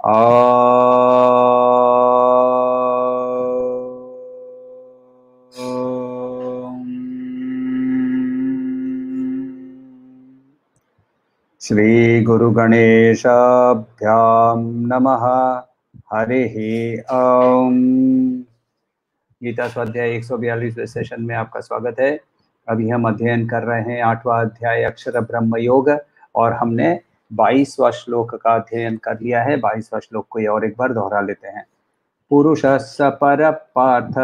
श्री गुरु गणेशाभ्याम नमः। हरिः ओम। गीता स्वाध्याय 142वें सेशन में आपका स्वागत है। अभी हम अध्ययन कर रहे हैं 8वां अध्याय अक्षर ब्रह्म योग, और हमने 22वां श्लोक का अध्ययन कर लिया है। 22वां श्लोक को और एक बार दोहरा लेते हैं। पुरुषस्य पर पार्थ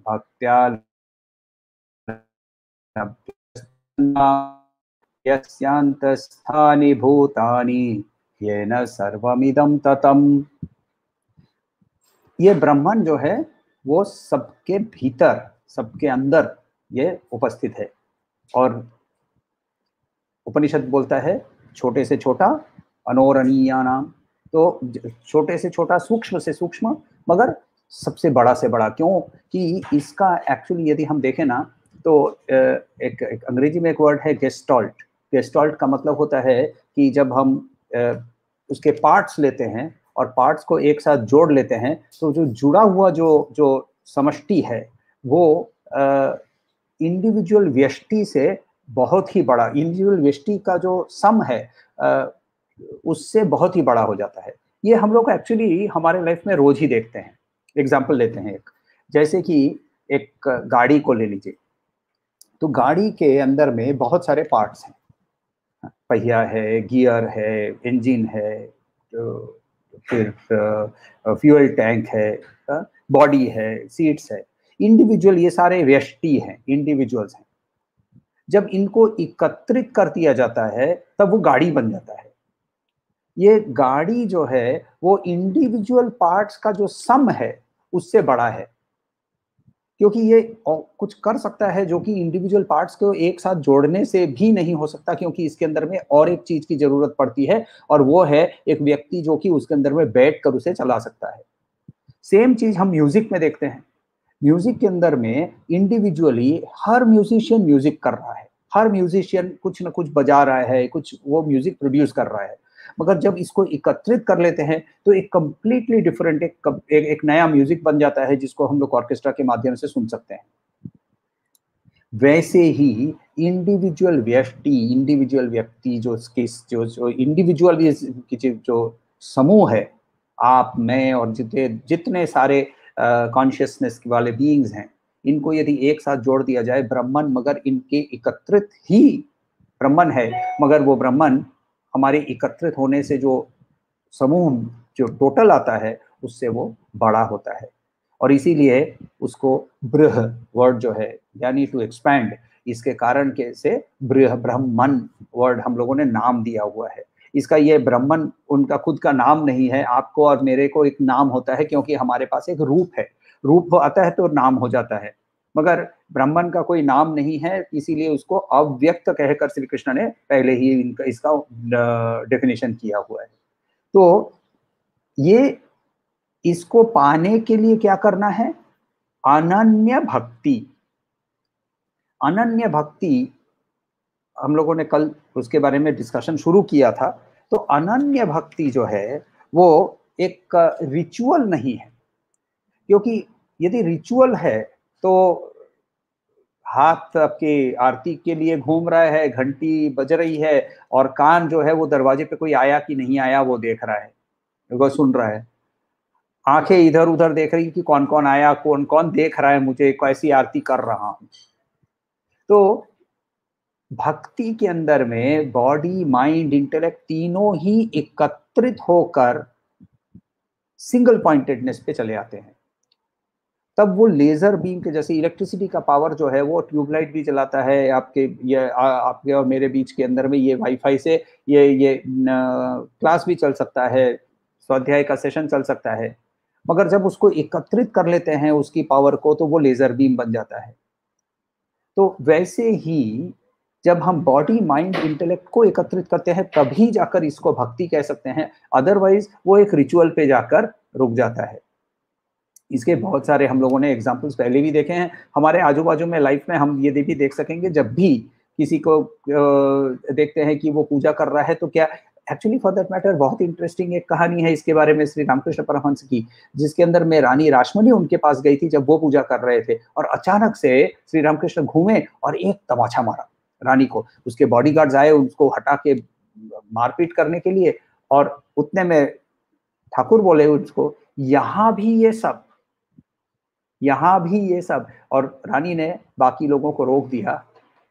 भक्त्या यस्यान्तस्थानि भूतानि येन सर्वमिदं ततम्। ये ब्रह्मन जो है वो सबके भीतर, सबके अंदर ये उपस्थित है। और उपनिषद बोलता है छोटे से छोटा अनोरणीया नाम, तो छोटे से छोटा, सूक्ष्म से सूक्ष्म, मगर सबसे बड़ा से बड़ा। क्यों कि इसका एक्चुअली यदि हम देखें ना तो एक अंग्रेजी में एक वर्ड है गेस्टॉल्ट। गेस्टॉल्ट का मतलब होता है कि जब हम उसके पार्ट्स लेते हैं और पार्ट्स को एक साथ जोड़ लेते हैं तो जो जुड़ा हुआ जो जो समष्टि है वो इंडिविजुअल व्यष्टि से बहुत ही बड़ा, इंडिविजुअल व्यष्टि का जो सम है उससे बहुत ही बड़ा हो जाता है। ये हम लोग एक्चुअली हमारे लाइफ में रोज ही देखते हैं। एग्जाम्पल लेते हैं एक, जैसे कि एक गाड़ी को ले लीजिए, तो गाड़ी के अंदर में बहुत सारे पार्ट्स हैं। पहिया है, गियर है, इंजन है, तो फिर फ्यूल टैंक है, बॉडी है, सीट्स है। इंडिविजुअल ये सारे व्यष्टि हैं, इंडिविजुअल्स हैं। जब इनको एकत्रित कर दिया जाता है तब वो गाड़ी बन जाता है। ये गाड़ी जो है वो इंडिविजुअल पार्ट्स का जो सम है उससे बड़ा है, क्योंकि ये कुछ कर सकता है जो कि इंडिविजुअल पार्ट्स को एक साथ जोड़ने से भी नहीं हो सकता, क्योंकि इसके अंदर में और एक चीज की जरूरत पड़ती है, और वो है एक व्यक्ति जो कि उसके अंदर में बैठ कर उसे चला सकता है। सेम चीज हम म्यूजिक में देखते हैं। म्यूजिक के अंदर में इंडिविजुअली हर म्यूजिशियन म्यूजिक कर रहा है, हर म्यूजिशियन कुछ ना कुछ बजा रहा है, कुछ वो म्यूजिक प्रोड्यूस कर रहा है, मगर जब इसको एकत्रित कर लेते हैं तो एक कंप्लीटली डिफरेंट एक नया म्यूजिक बन जाता है, जिसको हम लोग ऑर्केस्ट्रा के माध्यम से सुन सकते हैं। वैसे ही इंडिविजुअल व्यक्ति जो इंडिविजुअल जो समूह है, आप, मैं और जितने सारे कॉन्शियसनेस वाले बीइंग्स हैं, इनको यदि एक साथ जोड़ दिया जाए ब्रह्मन, मगर इनके एकत्रित ही ब्रह्मन है, मगर वो ब्रह्मन हमारे एकत्रित होने से जो समूह, जो टोटल आता है, उससे वो बड़ा होता है। और इसीलिए उसको बृह वर्ड जो है, यानी टू एक्सपैंड, इसके कारण के से बृह ब्रह्मन वर्ड हम लोगों ने नाम दिया हुआ है। इसका ये ब्रह्मन उनका खुद का नाम नहीं है। आपको और मेरे को एक नाम होता है क्योंकि हमारे पास एक रूप है, रूप आता है तो नाम हो जाता है, मगर ब्रह्मन का कोई नाम नहीं है। इसीलिए उसको अव्यक्त कहकर श्री कृष्ण ने पहले ही इसका डेफिनेशन किया हुआ है। तो ये इसको पाने के लिए क्या करना है? अनन्य भक्ति। अनन्य भक्ति हम लोगों ने कल उसके बारे में डिस्कशन शुरू किया था। तो अनन्य भक्ति जो है वो एक रिचुअल नहीं है, क्योंकि यदि रिचुअल है तो हाथ आपके आरती के लिए घूम रहा है, घंटी बज रही है, और कान जो है वो दरवाजे पे कोई आया कि नहीं आया वो देख रहा है, वो सुन रहा है। आंखें इधर उधर देख रही कि कौन कौन आया, कौन कौन देख रहा है मुझे, कैसी आरती कर रहा हूं। तो भक्ति के अंदर में बॉडी, माइंड, इंटेलेक्ट तीनों ही एकत्रित होकर सिंगल पॉइंटेडनेस पे चले आते हैं। तब वो लेजर बीम के जैसे इलेक्ट्रिसिटी का पावर जो है वो ट्यूबलाइट भी चलाता है आपके, ये आपके और मेरे बीच के अंदर में ये वाईफाई से ये क्लास भी चल सकता है, स्वाध्याय का सेशन चल सकता है, मगर जब उसको एकत्रित कर लेते हैं उसकी पावर को, तो वो लेजर बीम बन जाता है। तो वैसे ही जब हम बॉडी, माइंड, इंटेलेक्ट को एकत्रित करते हैं तभी जाकर इसको भक्ति कह सकते हैं, अदरवाइज वो एक रिचुअल पे जाकर रुक जाता है। इसके बहुत सारे हम लोगों ने एग्जाम्पल्स पहले भी देखे हैं हमारे आजू बाजू में, लाइफ में हम ये भी देख सकेंगे। जब भी किसी को देखते हैं कि वो पूजा कर रहा है तो क्या एक्चुअली फॉर दैट मैटर बहुत इंटरेस्टिंग एक कहानी है इसके बारे में श्री रामकृष्ण परमहंस की, जिसके अंदर में रानी रासमणी उनके पास गई थी जब वो पूजा कर रहे थे, और अचानक से श्री रामकृष्ण घूमे और एक तमाचा मारा रानी को। उसके बॉडीगार्ड्स आए उसको हटा के मारपीट करने के लिए, और उतने में ठाकुर बोले उसको, यहाँ भी ये सब, यहाँ भी ये सब। और रानी ने बाकी लोगों को रोक दिया,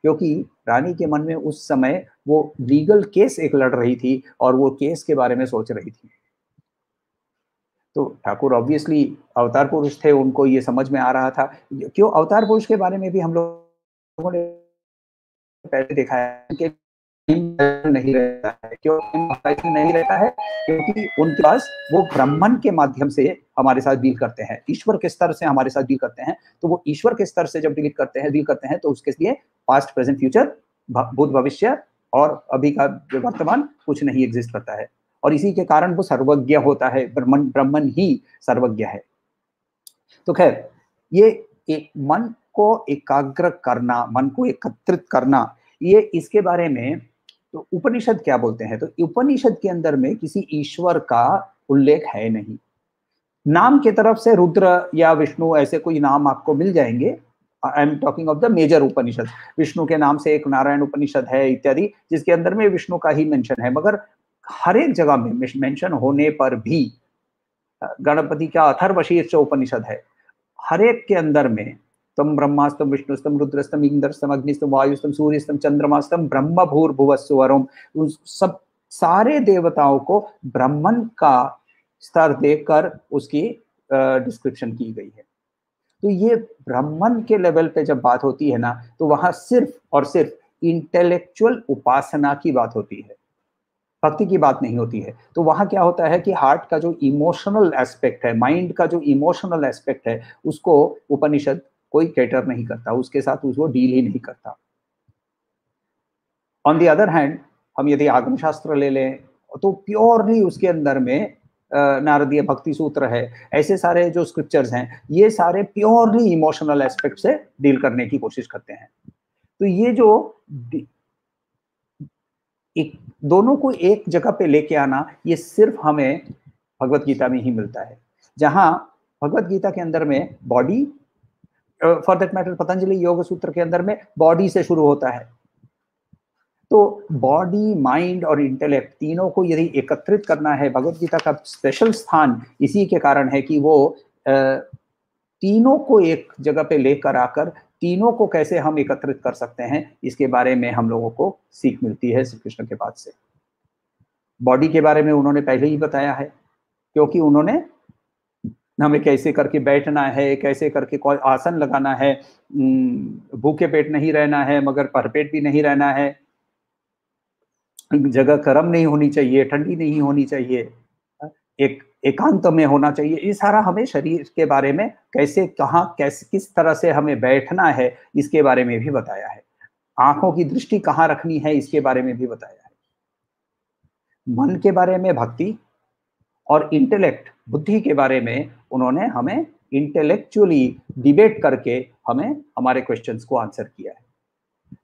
क्योंकि रानी के मन में उस समय वो लीगल केस एक लड़ रही थी और वो केस के बारे में सोच रही थी। तो ठाकुर ऑब्वियसली अवतार पुरुष थे, उनको ये समझ में आ रहा था। क्यों अवतार पुरुष के बारे में भी हम लोगों ने पहले देखा है कि नहीं रहता है। क्यों नहीं रहता है? क्योंकि उनके पास वो ब्राह्मण के माध्यम से हमारे साथ डील करते हैं, ईश्वर के स्तर से हमारे साथ डील करते हैं। तो वो ईश्वर के स्तर से जब डील करते हैं तो उसके लिए पास्ट प्रेजेंट फ्यूचर, भूत भविष्य और अभी का वर्तमान कुछ नहीं एग्जिस्ट करता है, और इसी के कारण वो सर्वज्ञ होता है। ब्राह्मण ही सर्वज्ञ है। तो खैर, ये एक मन को एकाग्र करना, मन को एकत्रित करना, ये इसके बारे में तो उपनिषद क्या बोलते हैं? तो उपनिषद के अंदर में किसी ईश्वर का उल्लेख है नहीं। नाम की तरफ से रुद्र या विष्णु ऐसे कोई नाम आपको मिल जाएंगे। I am talking of the major Upanishad. Vishnu के नाम से एक नारायण उपनिषद है इत्यादि, जिसके अंदर में विष्णु का ही मेंशन है। मगर हर एक जगह में मेंशन होने पर भी गणपति का अथर्वशीर्ष उपनिषद है, हर एक के अंदर में तम ब्रह्मास्तम विष्णुस्तम रुद्रस्तम इंद्रस्तम अग्निस्तम वायुस्तम सूर्यस्तम चंद्रमास्तम ब्रह्म भूर्भुवस्सुवरुम, उस सब सारे देवताओं को ब्राह्मण का स्तर देकर उसकी डिस्क्रिप्शन की गई है। तो ये ब्राह्मण के लेवल पे जब बात होती है ना, तो वहां सिर्फ और सिर्फ इंटेलेक्चुअल उपासना की बात होती है, भक्ति की बात नहीं होती है। तो वहां क्या होता है कि हार्ट का जो इमोशनल एस्पेक्ट है, माइंड का जो इमोशनल एस्पेक्ट है, उसको उपनिषद कोई कैटर नहीं करता, उसके साथ उसको डील ही नहीं करता। ऑन द अदर हैंड, हम यदि आगम शास्त्र ले लें तो प्योरली उसके अंदर में नारदीय भक्ति सूत्र है, ऐसे सारे जो स्क्रिप्चर्स हैं, ये सारे प्योरली इमोशनल एस्पेक्ट से डील करने की कोशिश करते हैं। तो ये जो एक दोनों को एक जगह पे लेके आना, ये सिर्फ हमें भगवत गीता में ही मिलता है, जहां भगवत गीता के अंदर में body, for that matter Patanjali योग सूत्र के अंदर में बॉडी से शुरू होता है। तो बॉडी, माइंड और इंटेलेक्ट तीनों को यदि एकत्रित करना है, भगवत गीता का स्पेशल स्थान इसी के कारण है कि वो तीनों को एक जगह पे लेकर आकर तीनों को कैसे हम एकत्रित कर सकते हैं, इसके बारे में हम लोगों को सीख मिलती है श्री कृष्ण के बात से। बॉडी के बारे में उन्होंने पहले ही बताया है, क्योंकि उन्होंने हमें कैसे करके बैठना है, कैसे करके कोई आसन लगाना है, भूखे पेट नहीं रहना है मगर भरपेट भी नहीं रहना है, जगह गर्म नहीं होनी चाहिए, ठंडी नहीं होनी चाहिए, एक एकांत में होना चाहिए। ये सारा हमें शरीर के बारे में कैसे, कहाँ, कैसे, किस तरह से हमें बैठना है, इसके बारे में भी बताया है। आंखों की दृष्टि कहाँ रखनी है, इसके बारे में भी बताया है। मन के बारे में भक्ति, और इंटेलेक्ट, बुद्धि के बारे में उन्होंने हमें इंटेलेक्चुअली डिबेट करके हमें हमारे क्वेश्चंस को आंसर किया है।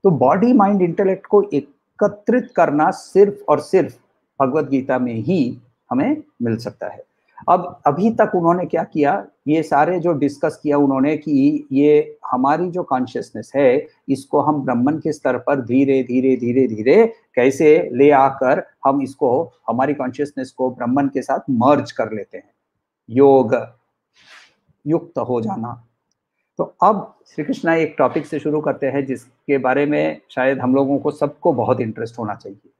तो बॉडी, माइंड, इंटेलेक्ट को एकत्रित करना सिर्फ और सिर्फ भगवत गीता में ही हमें मिल सकता है। अब अभी तक उन्होंने क्या किया, ये सारे जो डिस्कस किया उन्होंने कि ये हमारी जो कॉन्शियसनेस है, इसको हम ब्राह्मण के स्तर पर धीरे धीरे धीरे धीरे कैसे ले आकर हम इसको, हमारी कॉन्शियसनेस को ब्राह्मण के साथ मर्ज कर लेते हैं, योग युक्त हो जाना। तो अब श्री कृष्ण एक टॉपिक से शुरू करते हैं जिसके बारे में शायद हम लोगों को सबको बहुत इंटरेस्ट होना चाहिए,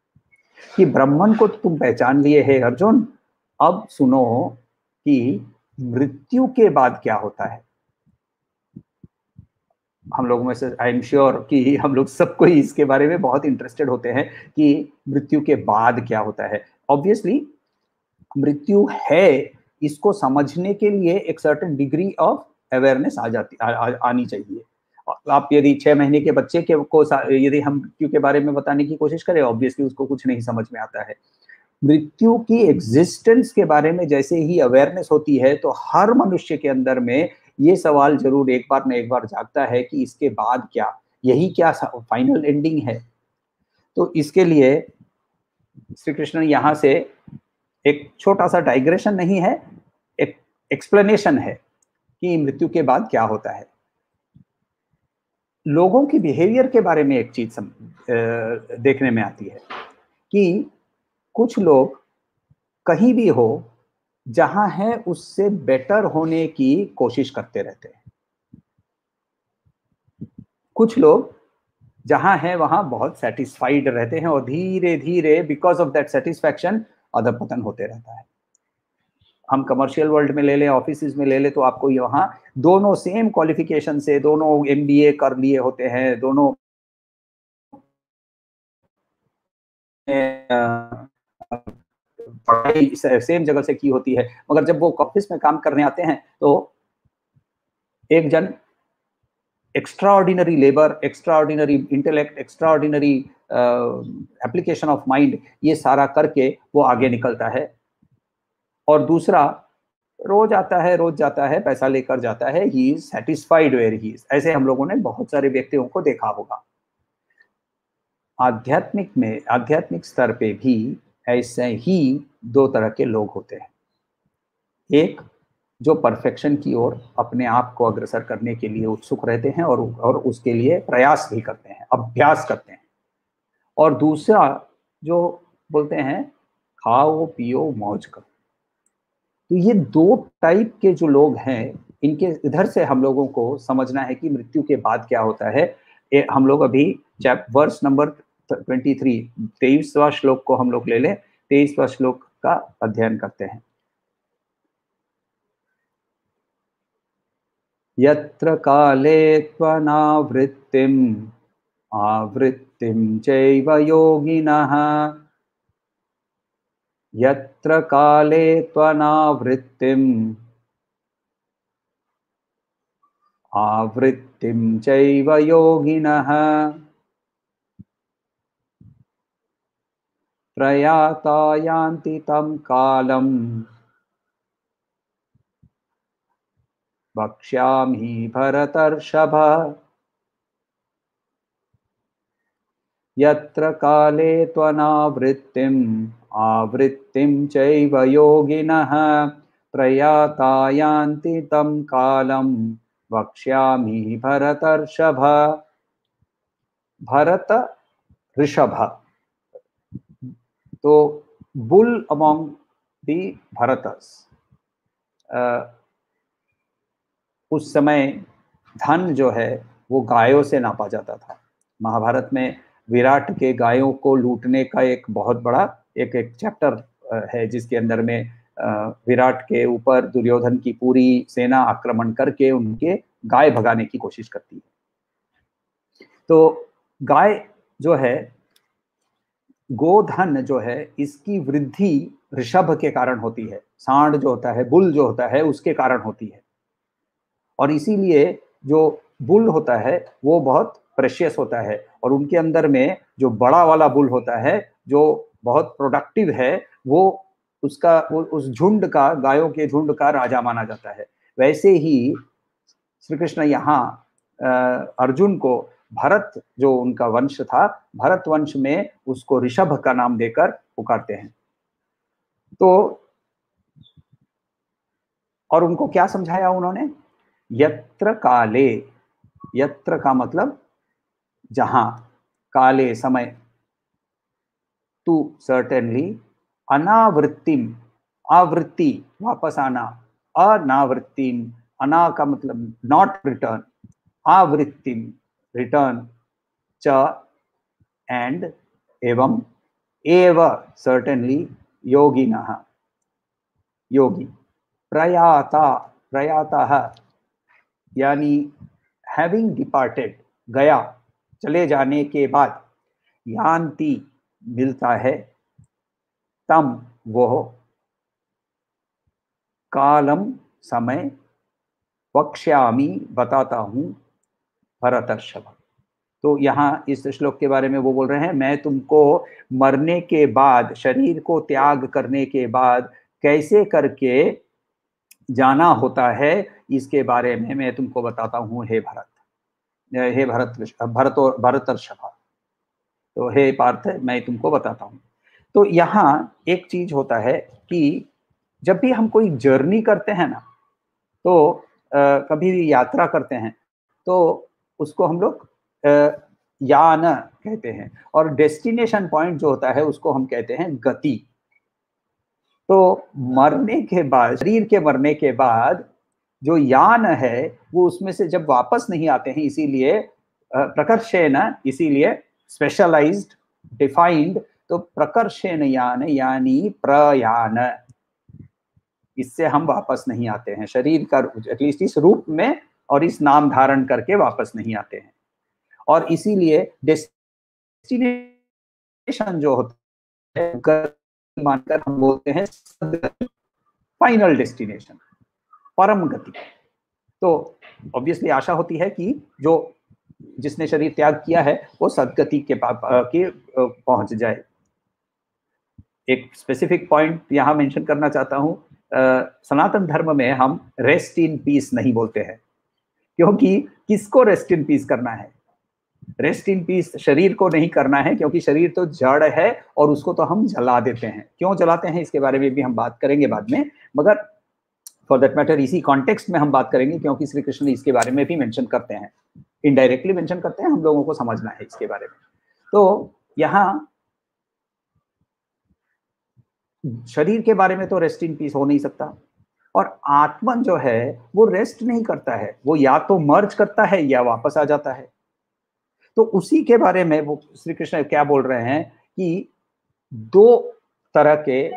कि ब्राह्मण को तुम पहचान लिए है अर्जुन, अब सुनो कि मृत्यु के बाद क्या होता है। हम लोगों में से आई एम श्योर कि हम लोग सबको इसके बारे में बहुत इंटरेस्टेड होते हैं कि मृत्यु के बाद क्या होता है। ऑब्वियसली मृत्यु है, इसको समझने के लिए एक सर्टेन डिग्री ऑफ अवेयरनेस आनी चाहिए। आप यदि 6 महीने के बच्चे के को यदि हम मृत्यु के बारे में बताने की कोशिश करें, ऑब्वियसली उसको कुछ नहीं समझ में आता है। मृत्यु की एग्जिस्टेंस के बारे में जैसे ही अवेयरनेस होती है, तो हर मनुष्य के अंदर में ये सवाल जरूर एक बार न एक बार जागता है कि इसके बाद क्या, यही क्या फाइनल एंडिंग है। तो इसके लिए श्री कृष्ण यहाँ से एक छोटा सा डाइग्रेशन नहीं है, एक एक्सप्लेनेशन है कि मृत्यु के बाद क्या होता है। लोगों की बिहेवियर के बारे में एक चीज देखने में आती है कि कुछ लोग कहीं भी हो जहां है उससे बेटर होने की कोशिश करते रहते हैं। कुछ लोग जहां है वहां बहुत सेटिस्फाइड रहते हैं और धीरे धीरे बिकॉज ऑफ दैट सेटिस्फैक्शन अधपतन होते रहता है। हम कमर्शियल वर्ल्ड में ले लें, ऑफिस में ले लें, तो आपको यहाँ दोनों सेम क्वालिफिकेशन से, दोनों एमबीए कर लिए होते हैं, दोनों पढ़ाई सेम जगह से की होती है, मगर जब वो ऑफिस में काम करने आते हैं तो एक जन extraordinary labour, extraordinary intellect, extraordinary application of mind, ये सारा करके वो आगे निकलता है, और दूसरा रोज आता है, रोज जाता है, पैसा लेकर जाता है, he is satisfied where he is. ऐसे हम लोगों ने बहुत सारे व्यक्तियों को देखा होगा। आध्यात्मिक स्तर पे भी ऐसे ही दो तरह के लोग होते हैं। एक जो परफेक्शन की ओर अपने आप को अग्रसर करने के लिए उत्सुक रहते हैं और उसके लिए प्रयास भी करते हैं, अभ्यास करते हैं, और दूसरा जो बोलते हैं खाओ पियो मौज करो। तो ये दो टाइप के जो लोग हैं, इनके इधर से हम लोगों को समझना है कि मृत्यु के बाद क्या होता है। हम लोग अभी वर्स नंबर 23, 23वां श्लोक को हम लोग ले लें, 23वां श्लोक का अध्ययन करते हैं। यत्र काले त्वनावृत्तिम् आवृत्तिं चैव योगिनः, यत्र काले त्वनावृत्तिम् आवृत्तिं चैव योगिनः, प्रयाता यान्ति तं कालं वक्ष्यामि भरतर्षभ। यत्र काले त्वनावृत्तिम् आवृत्तिं चैव योगिनः, प्रयाता यान्ति तं कालं वक्ष्यामि भरतर्षभ। भरत ऋषभ, तो बुल अमॉन्ग दी भरतस। उस समय धन जो है वो गायों से नापा जाता था। महाभारत में विराट के गायों को लूटने का एक बहुत बड़ा एक चैप्टर है, जिसके अंदर में विराट के ऊपर दुर्योधन की पूरी सेना आक्रमण करके उनके गाय भगाने की कोशिश करती है। तो गाय जो है, गोधन जो है, इसकी वृद्धि ऋषभ के कारण होती है। सांड जो होता है, बुल जो होता है, उसके कारण होती है। और इसीलिए जो बुल होता है वो बहुत प्रेशियस होता है, और उनके अंदर में जो बड़ा वाला बुल होता है जो बहुत प्रोडक्टिव है, वो उस झुंड का, गायों के झुंड का राजा माना जाता है। वैसे ही श्री कृष्ण यहाँ अर्जुन को भरत, जो उनका वंश था, भरत वंश में उसको ऋषभ का नाम देकर पुकारते हैं। तो और उनको क्या समझाया उन्होंने? यत्र काले, यत्र का मतलब जहां, काले समय, तू सर्टेनली, अनावृत्तिम, आवृत्ति वापस आना, अनावृत्तिम, अना का मतलब नॉट रिटर्न, आवृत्तिम रिटर्न, च एंड एवं, एव सर्टेनली, योगिनः योगी, प्रयाता, प्रयाता यानी हैविंग डिपार्टेड, गया, चले जाने के बाद, यान्ति मिलता है, तम वो, कालम समय, वक्ष्यामि बताता हूं, भरतर्षभ। तो यहाँ इस श्लोक के बारे में वो बोल रहे हैं, मैं तुमको मरने के बाद, शरीर को त्याग करने के बाद कैसे करके जाना होता है, इसके बारे में मैं तुमको बताता हूँ हे भरत, हे भरतर्षभ। तो हे पार्थ, मैं तुमको बताता हूँ। तो यहाँ एक चीज होता है कि जब भी हम कोई जर्नी करते हैं ना, तो कभी भी यात्रा करते हैं, तो उसको हम लोग यान कहते हैं, और डेस्टिनेशन पॉइंट जो होता है उसको हम कहते हैं गति। तो मरने के बाद, शरीर के मरने के बाद जो यान है वो उसमें से जब वापस नहीं आते हैं, इसीलिए प्रकर्षेण, इसीलिए स्पेशलाइज्ड, डिफाइंड, तो प्रकर्षेण यान यानी प्रयान, इससे हम वापस नहीं आते हैं, शरीर का एटलीस्ट इस रूप में और इस नाम धारण करके वापस नहीं आते हैं। और इसीलिए डेस्टिनेशन जो होता है मानकर हम बोलते हैं फाइनल डेस्टिनेशन, परम गति। तो ऑब्वियसली आशा होती है कि जो जिसने शरीर त्याग किया है वो सदगति के पहुंच जाए। एक स्पेसिफिक पॉइंट यहाँ मेंशन करना चाहता हूँ, सनातन धर्म में हम रेस्ट इन पीस नहीं बोलते हैं, क्योंकि किसको रेस्ट इन पीस करना है? रेस्ट इन पीस शरीर को नहीं करना है, क्योंकि शरीर तो जड़ है और उसको तो हम जला देते हैं। क्यों जलाते हैं इसके बारे में भी हम बात करेंगे बाद में, मगर फॉर दैट मैटर इसी कॉन्टेक्स्ट में हम बात करेंगे, क्योंकि श्री कृष्ण इसके बारे में भी मेंशन करते हैं, इनडायरेक्टली मेंशन करते हैं, हम लोगों को समझना है इसके बारे में। तो यहाँ शरीर के बारे में तो रेस्ट इन पीस हो नहीं सकता, और आत्मन जो है वो रेस्ट नहीं करता है, वो या तो मर्ज करता है या वापस आ जाता है। तो उसी के बारे में वो श्री कृष्ण क्या बोल रहे हैं कि दो तरह के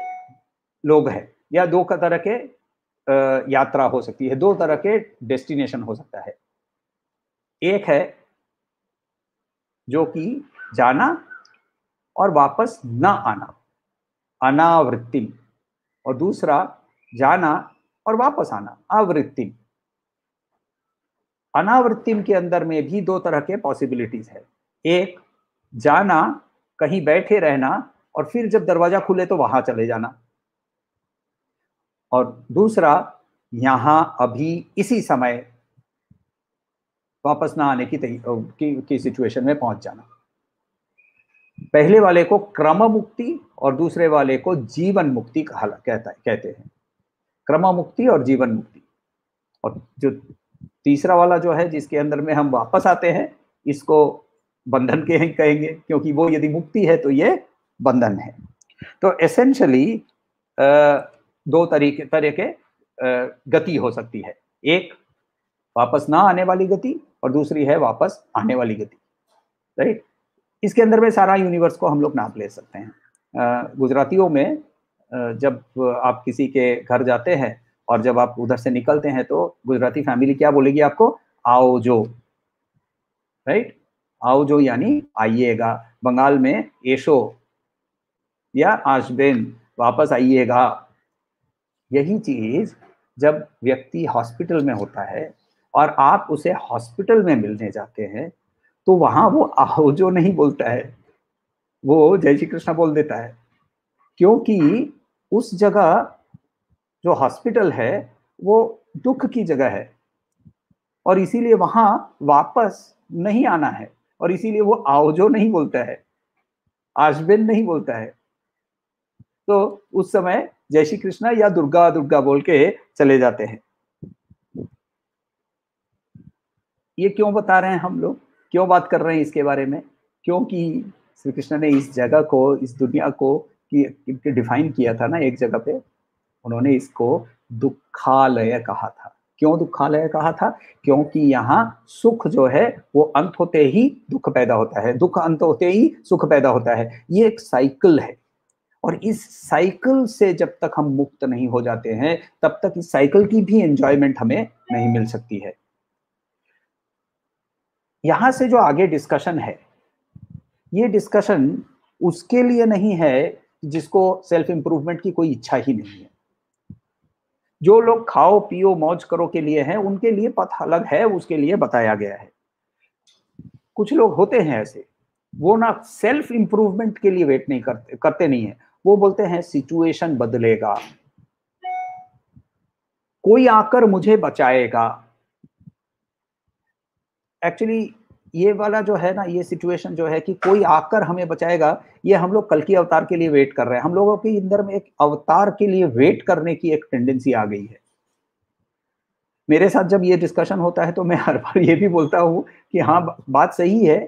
लोग हैं, या दो तरह के यात्रा हो सकती है, दो तरह के डेस्टिनेशन हो सकता है। एक है जो कि जाना और वापस न आना, अनावृत्ति, और दूसरा जाना और वापस आना, आवृत्ति। अनावृत्ति के अंदर में भी दो तरह के पॉसिबिलिटीज है। एक जाना, कहीं बैठे रहना और फिर जब दरवाजा खुले तो वहां चले जाना, और दूसरा यहां अभी इसी समय वापस ना आने की सिचुएशन में पहुंच जाना। पहले वाले को क्रम मुक्ति और दूसरे वाले को जीवन मुक्ति कहते हैं, क्रम मुक्ति और जीवन मुक्ति। और जो तीसरा वाला जो है जिसके अंदर में हम वापस आते हैं, इसको बंधन के कहेंगे, क्योंकि वो यदि मुक्ति है तो ये बंधन है। तो एसेंशियली दो तरह के गति हो सकती है, एक वापस ना आने वाली गति और दूसरी है वापस आने वाली गति, राइट। इसके अंदर में सारा यूनिवर्स को हम लोग नाप ले सकते हैं। गुजरातियों में जब आप किसी के घर जाते हैं और जब आप उधर से निकलते हैं तो गुजराती फैमिली क्या बोलेगी आपको? आओ जो, राइट। आओ जो यानी आइएगा। बंगाल में एशो या आशबेन, वापस आइएगा। यही चीज जब व्यक्ति हॉस्पिटल में होता है और आप उसे हॉस्पिटल में मिलने जाते हैं, तो वहां वो आओ जो नहीं बोलता है, वो जय श्री कृष्ण बोल देता है, क्योंकि उस जगह जो हॉस्पिटल है वो दुख की जगह है, और इसीलिए वहां वापस नहीं आना है, और इसीलिए वो आओ जो नहीं बोलता है, आशबेन नहीं बोलता है। तो उस समय जय श्री कृष्णा या दुर्गा दुर्गा बोल के चले जाते हैं। ये क्यों बता रहे हैं हम लोग, क्यों बात कर रहे हैं इसके बारे में? क्योंकि श्री कृष्ण ने इस जगह को, इस दुनिया को डिफाइन किया था ना एक जगह पे, उन्होंने इसको दुखालय कहा था। क्यों दुखालय कहा था? क्योंकि यहाँ सुख जो है वो अंत होते ही दुख पैदा होता है, दुख अंत होते ही सुख पैदा होता है। ये एक साइकिल है, और इस साइकिल से जब तक हम मुक्त नहीं हो जाते हैं तब तक इस साइकिल की भी एंजॉयमेंट हमें नहीं मिल सकती है। यहां से जो आगे डिस्कशन है, ये डिस्कशन उसके लिए नहीं है जिसको सेल्फ इंप्रूवमेंट की कोई इच्छा ही नहीं है। जो लोग खाओ पियो मौज करो के लिए हैं, उनके लिए पथ अलग है, उसके लिए बताया गया है। कुछ लोग होते हैं ऐसे, वो ना सेल्फ इंप्रूवमेंट के लिए वेट नहीं करते नहीं है, वो बोलते हैं सिचुएशन बदलेगा, कोई आकर मुझे बचाएगा। एक्चुअली ये वाला जो है ना, ये सिचुएशन जो है कि कोई आकर हमें बचाएगा, ये हम लोग कल की अवतार के लिए वेट कर रहे हैं। हम लोगों के अंदर में एक अवतार के लिए वेट करने की एक टेंडेंसी आ गई है। मेरे साथ जब ये डिस्कशन होता है तो मैं हर बार ये भी बोलता हूँ कि हाँ, बात सही है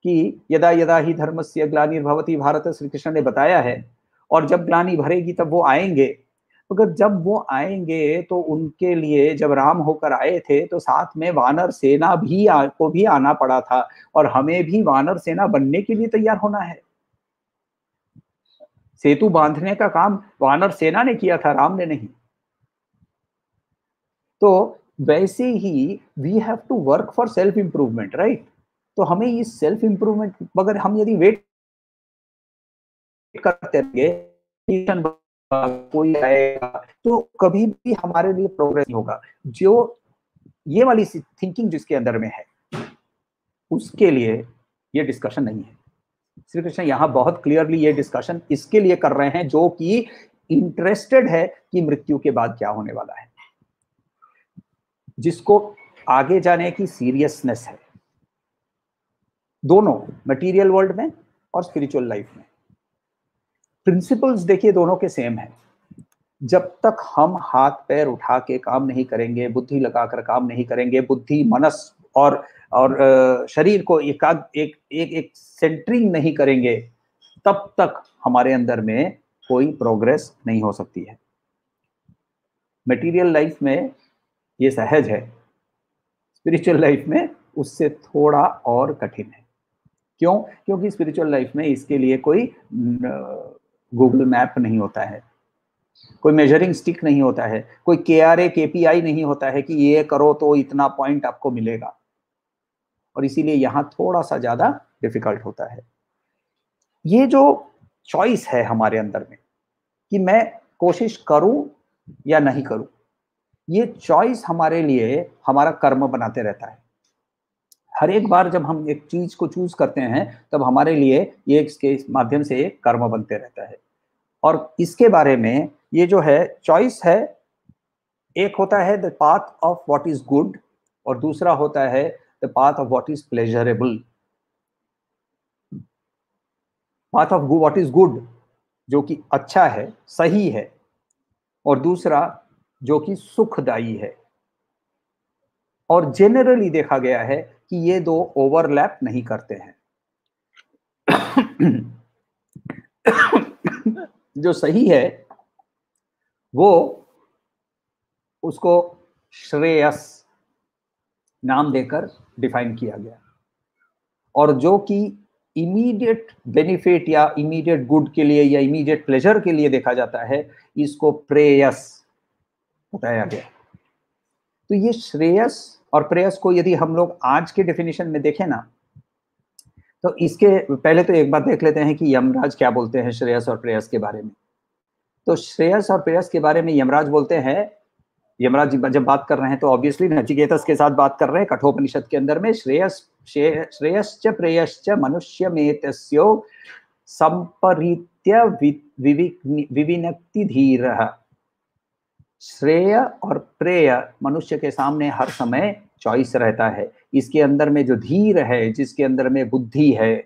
कि यदा यदा ही धर्मस्य ग्लानिर्भवति भारत, श्री कृष्ण ने बताया है, और जब ग्लानि भरेगी तब वो आएंगे। अगर जब वो आएंगे तो उनके लिए जब राम होकर आए थे तो साथ में वानर सेना भी को भी आना पड़ा था, और हमें भी वानर सेना बनने के लिए तैयार होना है। सेतु बांधने का काम वानर सेना ने किया था, राम ने नहीं। तो वैसे ही we have to work for self improvement, right? तो हमें इस सेल्फ इंप्रूवमेंट, मगर हम यदि वेट करते रहेंगे कोई आएगा, तो कभी भी हमारे लिए प्रोग्रेस नहीं होगा। जो ये वाली थिंकिंग जिसके अंदर में है, उसके लिए ये डिस्कशन नहीं है। श्री कृष्ण यहाँ बहुत क्लियरली ये डिस्कशन इसके लिए कर रहे हैं जो कि इंटरेस्टेड है कि मृत्यु के बाद क्या होने वाला है, जिसको आगे जाने की सीरियसनेस है, दोनों मटेरियल वर्ल्ड में और स्पिरिचुअल लाइफ में। प्रिंसिपल्स देखिए दोनों के सेम है। जब तक हम हाथ पैर उठा के काम नहीं करेंगे, बुद्धि लगाकर काम नहीं करेंगे, बुद्धि मनस और शरीर को एक एक सेंटरिंग नहीं करेंगे, तब तक हमारे अंदर में कोई प्रोग्रेस नहीं हो सकती है। मटेरियल लाइफ में ये सहज है, स्पिरिचुअल लाइफ में उससे थोड़ा और कठिन है। क्यों? क्योंकि स्पिरिचुअल लाइफ में इसके लिए कोई गूगल मैप नहीं होता है, कोई मेजरिंग स्टिक नहीं होता है, कोई KRA KPI नहीं होता है कि ये करो तो इतना पॉइंट आपको मिलेगा, और इसीलिए यहां थोड़ा सा ज्यादा डिफिकल्ट होता है। ये जो चॉइस है हमारे अंदर में कि मैं कोशिश करूं या नहीं करूं, ये चॉइस हमारे लिए हमारा कर्म बनाते रहता है। हर एक बार जब हम एक चीज को चूज करते हैं तब हमारे लिए ये इसके माध्यम से एक कर्म बनते रहता है। और इसके बारे में ये जो है चॉइस है, एक होता है the path of what is good, और दूसरा होता है the path of what is pleasurable. Path of what is good जो कि अच्छा है, सही है, और दूसरा जो कि सुखदायी है। और जेनरली देखा गया है कि ये दो ओवरलैप नहीं करते हैं। जो सही है वो उसको श्रेयस नाम देकर डिफाइन किया गया, और जो कि इमीडिएट बेनिफिट या इमीडिएट गुड के लिए या इमीडिएट प्लेजर के लिए देखा जाता है, इसको प्रेयस बताया गया। तो ये श्रेयस और प्रेयस को यदि हम लोग आज के डेफिनेशन में देखें ना, तो इसके पहले तो एक बात देख लेते हैं कि यमराज क्या बोलते हैं श्रेयस और प्रेयस के बारे में। तो श्रेयस और प्रेयस के बारे में यमराज बोलते हैं, यमराज जी जब बात कर रहे हैं तो ऑब्वियसली नचिकेतस के साथ बात कर रहे हैं। कठोपनिषद के अंदर में श्रेयश्च प्रेयश्च मनुष्य में तस्यो संपरीत्य विविनक्ति धीर। श्रेय और प्रेय मनुष्य के सामने हर समय चॉइस रहता है। इसके अंदर में जो धीर है, जिसके अंदर में बुद्धि है,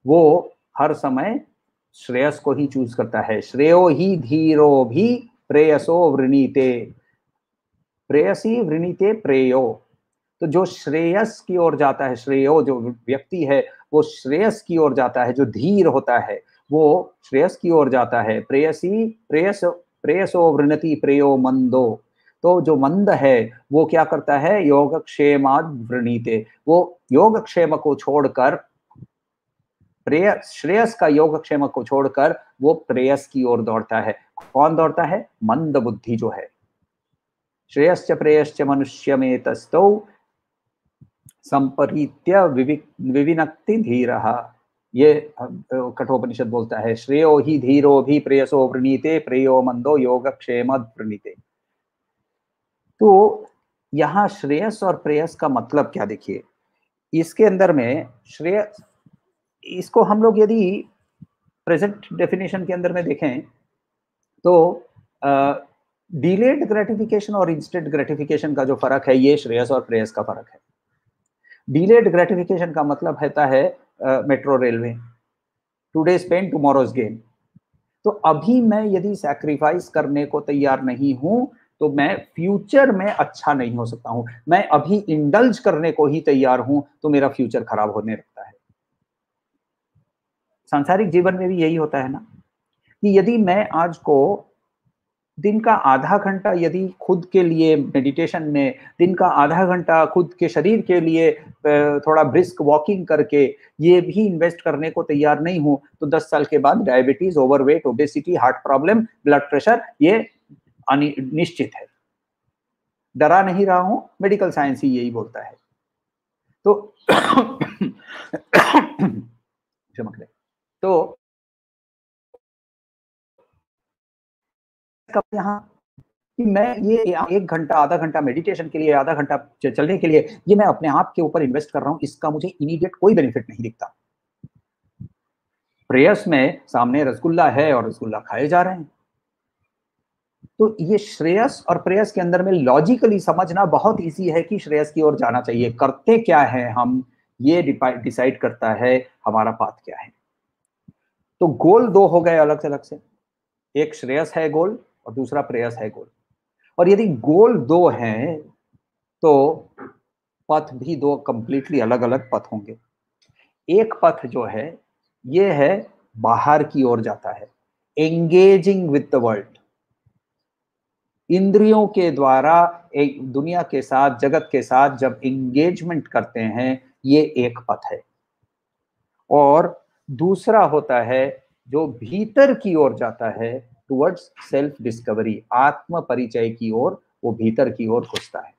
वो हर समय श्रेयस को ही चूज करता है। श्रेयो ही धीरो भी प्रेयसो वृणीते, प्रेयसी वृणीते प्रेयो। तो जो श्रेयस की ओर जाता है, श्रेयो जो व्यक्ति है वो श्रेयस की ओर जाता है, जो धीर होता है वो श्रेयस की ओर जाता है। प्रेयसी प्रेयसो वृणति प्रेयो मंदो, तो जो मंद है वो क्या करता है, योगक्षेमाद वृणीते, वो योगक्षेम को छोड़कर श्रेयस का योगक्षेम को छोड़कर वो प्रेयस की ओर दौड़ता है। कौन दौड़ता है? मंद बुद्धि जो है। श्रेयश्च प्रेयश्च मनुष्य में तस्तौ संपरीत्य विविनक्ति धीरः। ये कठोपनिषद बोलता है, श्रेयो ही धीरो भी प्रेयसो वृणीते प्रेयो मंदो योगक्षेम वृणीते। तो यहाँ श्रेयस और प्रेयस का मतलब क्या, देखिए इसके अंदर में श्रेयस, इसको हम लोग यदि प्रेजेंट डेफिनेशन के अंदर में देखें तो डिलेड ग्रेटिफिकेशन और इंस्टेंट ग्रेटिफिकेशन का जो फर्क है, ये श्रेयस और प्रेयस का फर्क है। डिलेड ग्रेटिफिकेशन का मतलब होता है metro railway, today's pain tomorrow's gain. तो अभी मैं यदि सैक्रिफाइस करने को तैयार नहीं हूं तो मैं फ्यूचर में अच्छा नहीं हो सकता हूं। मैं अभी इंडल्ज करने को ही तैयार हूं तो मेरा फ्यूचर खराब होने लगता है। सांसारिक जीवन में भी यही होता है ना, कि यदि मैं आज को दिन का आधा घंटा यदि खुद के लिए मेडिटेशन में, दिन का आधा घंटा खुद के शरीर के लिए थोड़ा ब्रिस्क वॉकिंग करके ये भी इन्वेस्ट करने को तैयार नहीं हूं तो 10 साल के बाद diabetes, overweight, obesity, heart problem, blood pressure ये निश्चित है। डरा नहीं रहा हूं, मेडिकल साइंस ही यही बोलता है। तो क्षमा करें। तो यहाँ कि मैं ये 1 घंटा, आधा घंटा मेडिटेशन के लिए, आधा घंटा चलने के लिए, ये मैं अपने आप के ऊपर इन्वेस्ट कर रहा हूं, इसका मुझे इमीडिएट कोई बेनिफिट नहीं दिखता। प्रेयस में सामने रसगुल्ला है और रसगुल्ला खाए जा रहे हैं। तो ये श्रेयस और प्रेयस के अंदर में लॉजिकली समझना बहुत इजी है कि श्रेयस की ओर जाना चाहिए। करते क्या है हम, ये डिसाइड करता है हमारा पाथ क्या है। तो गोल 2 हो गए अलग अलग से, एक श्रेयस है गोल और दूसरा प्रेयस है गोल। और यदि गोल 2 हैं तो पथ भी 2 कंप्लीटली अलग अलग पथ होंगे। एक पथ जो है ये है बाहर की ओर जाता है, एंगेजिंग विद द वर्ल्ड, इंद्रियों के द्वारा एक दुनिया के साथ, जगत के साथ जब एंगेजमेंट करते हैं, ये एक पथ है। और दूसरा होता है जो भीतर की ओर जाता है, टुवर्ड्स सेल्फ डिस्कवरी, आत्म परिचय की ओर, वो भीतर की ओर घुसता है।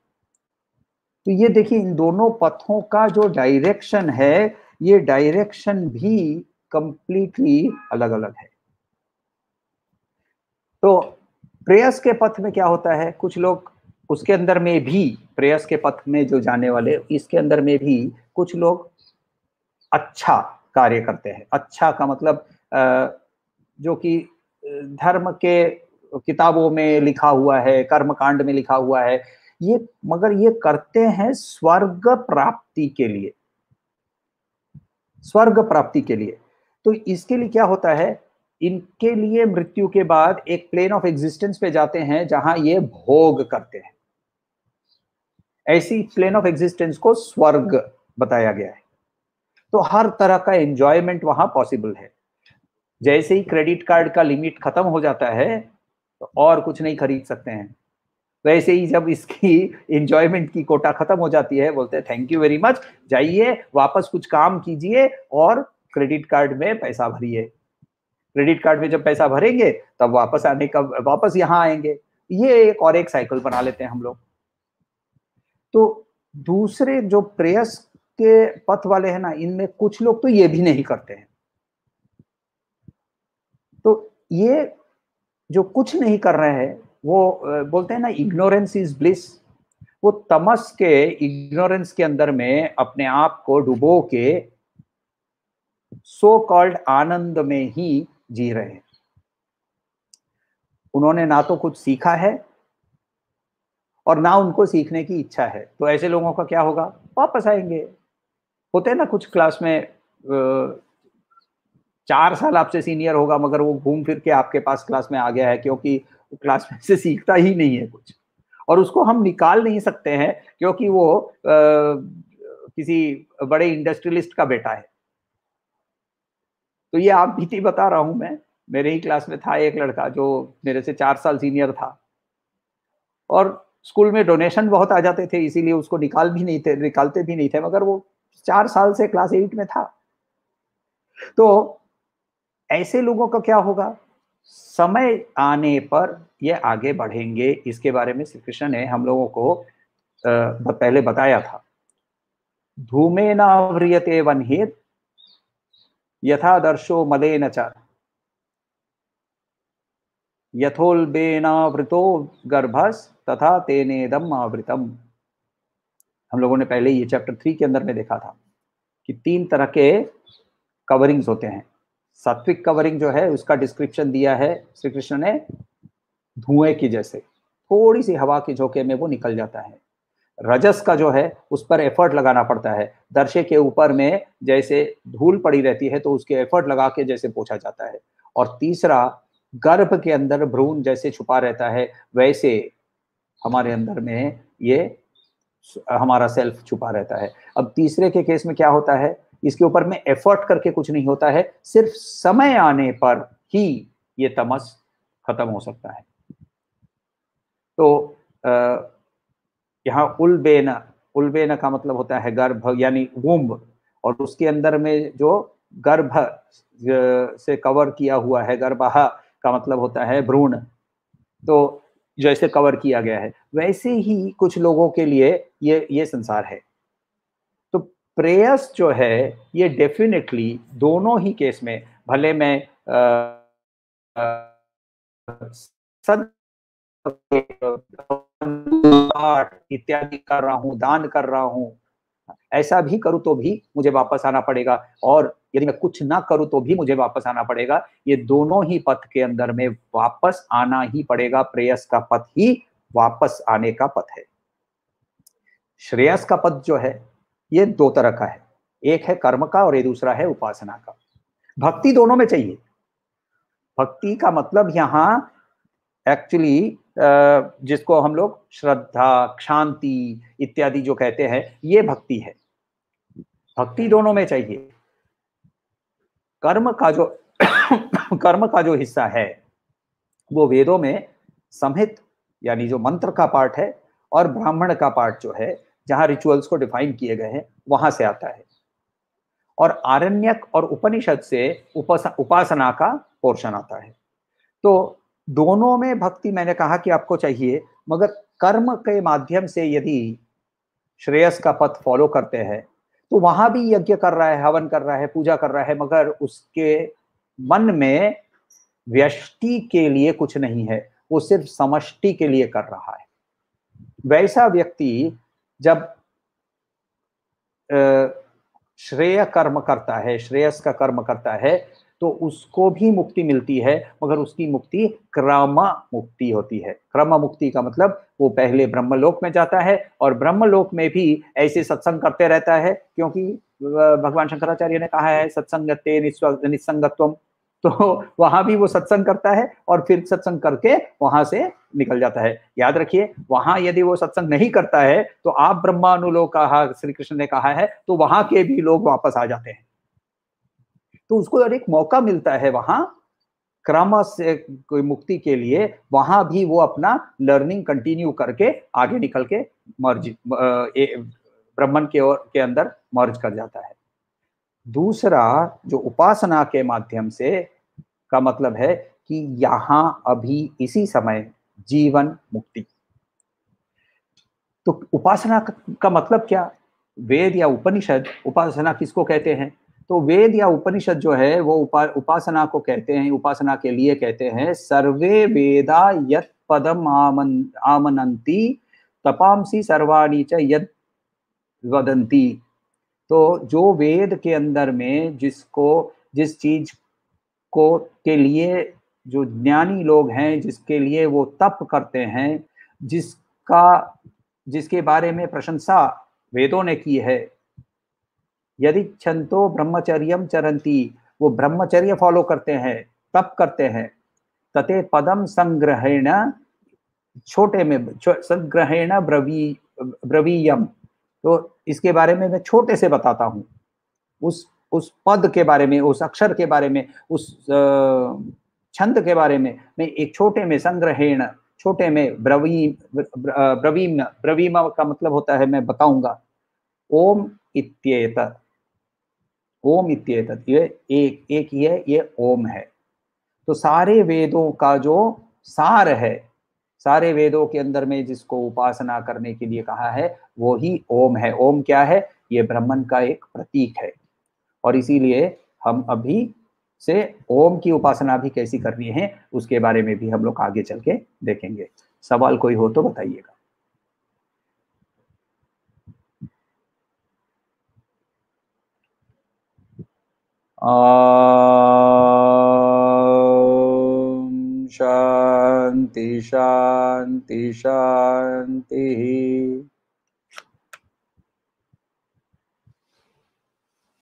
तो ये देखिए इन दोनों पथों का जो डायरेक्शन है, ये डायरेक्शन भी कंप्लीटली अलग अलग है। तो प्रेयस के पथ में क्या होता है, कुछ लोग उसके अंदर में भी, प्रेयस के पथ में जो जाने वाले, इसके अंदर में भी कुछ लोग अच्छा कार्य करते हैं। अच्छा का मतलब जो कि धर्म के किताबों में लिखा हुआ है, कर्मकांड में लिखा हुआ है, ये मगर ये करते हैं स्वर्ग प्राप्ति के लिए, स्वर्ग प्राप्ति के लिए। तो इसके लिए क्या होता है, इनके लिए मृत्यु के बाद एक प्लेन ऑफ एग्जिस्टेंस पे जाते हैं जहां ये भोग करते हैं। ऐसी प्लेन ऑफ एग्जिस्टेंस को स्वर्ग बताया गया है। तो हर तरह का एंजॉयमेंट वहां पॉसिबल है। जैसे ही क्रेडिट कार्ड का लिमिट खत्म हो जाता है तो और कुछ नहीं खरीद सकते हैं, वैसे ही जब इसकी एंजॉयमेंट की कोटा खत्म हो जाती है, बोलते हैं थैंक यू वेरी मच, जाइए वापस कुछ काम कीजिए और क्रेडिट कार्ड में पैसा भरिए। क्रेडिट कार्ड में जब पैसा भरेंगे तब वापस आने का, वापस यहाँ आएंगे। ये एक और एक साइकिल बना लेते हैं हम लोग। तो दूसरे जो प्रेयस के पथ वाले हैं ना, इनमें कुछ लोग तो ये भी नहीं करते हैं। तो ये जो कुछ नहीं कर रहे हैं वो बोलते हैं ना इग्नोरेंस इज ब्लिस। वो तमस के, इग्नोरेंस के अंदर में अपने आप को डुबो के सो कॉल्ड आनंद में ही जी रहे हैं। उन्होंने ना तो कुछ सीखा है और ना उनको सीखने की इच्छा है। तो ऐसे लोगों का क्या होगा, वापस आएंगे। होते हैं ना कुछ क्लास में 4 साल आपसे सीनियर होगा मगर वो घूम फिर के आपके पास क्लास में आ गया है, क्योंकि क्लास में से सीखता ही नहीं है कुछ, और उसको हम निकाल नहीं सकते हैं क्योंकि वो किसी बड़े इंडस्ट्रियलिस्ट का बेटा है। तो ये आप बीती बता रहा हूं मैं, मेरे ही क्लास में था एक लड़का जो मेरे से 4 साल सीनियर था, और स्कूल में डोनेशन बहुत आ जाते थे इसीलिए उसको निकालते भी नहीं थे, मगर वो 4 साल से क्लास 8 में था। तो ऐसे लोगों का क्या होगा, समय आने पर ये आगे बढ़ेंगे। इसके बारे में श्री कृष्ण ने हम लोगों को पहले बताया था। धूमेन व्रियते वह्निः यथा दर्शो मलेन च यथोल्बेनावृतो गर्भस् तथा तेनेदम आवृतम। हम लोगों ने पहले ये चैप्टर 3 के अंदर में देखा था कि 3 तरह के कवरिंग्स होते हैं। सात्विक कवरिंग जो है उसका डिस्क्रिप्शन दिया है श्री कृष्ण ने, धुएं की जैसे थोड़ी सी हवा के झोंके में वो निकल जाता है। रजस का जो है उस पर एफर्ट लगाना पड़ता है। दर्शे के ऊपर में जैसे धूल पड़ी रहती है तो उसके एफर्ट लगा के जैसे पोंछा जाता है। और तीसरा, गर्भ के अंदर भ्रूण जैसे छुपा रहता है वैसे हमारे अंदर में ये हमारा सेल्फ छुपा रहता है। अब तीसरे के केस में क्या होता है, इसके ऊपर में एफर्ट करके कुछ नहीं होता है, सिर्फ समय आने पर ही ये तमस खत्म हो सकता है। तो यहाँ उल्बेन का मतलब होता है गर्भ यानी वुम्ब, और उसके अंदर में जो गर्भ से कवर किया हुआ है, गर्भः का मतलब होता है भ्रूण, तो जैसे कवर किया गया है वैसे ही कुछ लोगों के लिए ये संसार है। तो प्रेयस जो है ये डेफिनेटली दोनों ही केस में, भले मैं सद इत्यादि कर रहा हूँ, दान कर रहा हूँ, ऐसा भी करूँ तो भी मुझे वापस आना पड़ेगा, और यदि मैं कुछ ना करूँ तो भी मुझे वापस आना पड़ेगा। ये दोनों ही पथ के अंदर में वापस आना ही पड़ेगा। प्रेयस का पथ ही वापस आने का पथ है। श्रेयस का पथ जो है ये दो तरह का है, एक है कर्म का और ये दूसरा है उपासना का। भक्ति दोनों में चाहिए। भक्ति का मतलब यहाँ एक्चुअली जिसको हम लोग श्रद्धा, क्षांति इत्यादि जो कहते हैं, ये भक्ति है। भक्ति दोनों में चाहिए। कर्म का जो कर्म का जो हिस्सा है वो वेदों में संहित यानी जो मंत्र का पार्ट है और ब्राह्मण का पार्ट जो है जहां रिचुअल्स को डिफाइन किए गए हैं वहां से आता है, और आरण्यक और उपनिषद से उपासना का पोर्शन आता है। तो दोनों में भक्ति मैंने कहा कि आपको चाहिए, मगर कर्म के माध्यम से यदि श्रेयस का पथ फॉलो करते हैं तो वहां भी यज्ञ कर रहा है, हवन कर रहा है, पूजा कर रहा है, मगर उसके मन में व्यष्टि के लिए कुछ नहीं है, वो सिर्फ समष्टि के लिए कर रहा है। वैसा व्यक्ति जब श्रेय कर्म करता है, श्रेयस का कर्म करता है, तो उसको भी मुक्ति मिलती है, मगर उसकी मुक्ति क्रम मुक्ति होती है। क्रम मुक्ति का मतलब वो पहले ब्रह्मलोक में जाता है और ब्रह्मलोक में भी ऐसे सत्संग करते रहता है, क्योंकि भगवान शंकराचार्य ने कहा है सत्संगते निस्संगत्वम। तो वहां भी वो सत्संग करता है और फिर सत्संग करके वहां से निकल जाता है। याद रखिए, वहां यदि वो सत्संग नहीं करता है तो आप ब्रह्मानुलोकः श्री कृष्ण ने कहा है, तो वहां के भी लोग वापस आ जाते हैं। तो उसको एक मौका मिलता है वहां क्रम से कोई मुक्ति के लिए, वहां भी वो अपना लर्निंग कंटिन्यू करके आगे निकल के मर्ज ब्रह्मन के ओर के अंदर मर्ज कर जाता है। दूसरा जो उपासना के माध्यम से का मतलब है कि यहां अभी इसी समय जीवन मुक्ति। तो उपासना का मतलब क्या? वेद या उपनिषद उपासना किसको कहते हैं? तो वेद या उपनिषद जो है वो उपासना को कहते हैं, उपासना के लिए कहते हैं सर्वे वेदा यत् पदम आमनन्ति तपांसी सर्वाणि च यत् वदन्ति। तो जो वेद के अंदर में जिस चीज को के लिए जो ज्ञानी लोग हैं, जिसके लिए वो तप करते हैं, जिसका जिसके बारे में प्रशंसा वेदों ने की है, यदि छंतो ब्रह्मचर्यम चरंती, वो ब्रह्मचर्य फॉलो करते हैं, तप करते हैं, तते पदम संग्रहेण, छोटे में संग्रहेण ब्रवीयम। तो इसके बारे में मैं छोटे से बताता हूँ, उस पद के बारे में, उस अक्षर के बारे में, उस छंद के बारे में मैं एक छोटे में संग्रहेण, छोटे में ब्रवीम का मतलब होता है मैं बताऊंगा। ओम इत्येतत्, ओम इत्येतत्, ये एक ही है, ये ओम है। तो सारे वेदों का जो सार है, सारे वेदों के अंदर में जिसको उपासना करने के लिए कहा है वो ही ओम है। ओम क्या है? ये ब्रह्मन का एक प्रतीक है, और इसीलिए हम अभी से ओम की उपासना भी कैसी करनी है उसके बारे में भी हम लोग आगे चल के देखेंगे। सवाल कोई हो तो बताइएगा। शांति शांति शांति।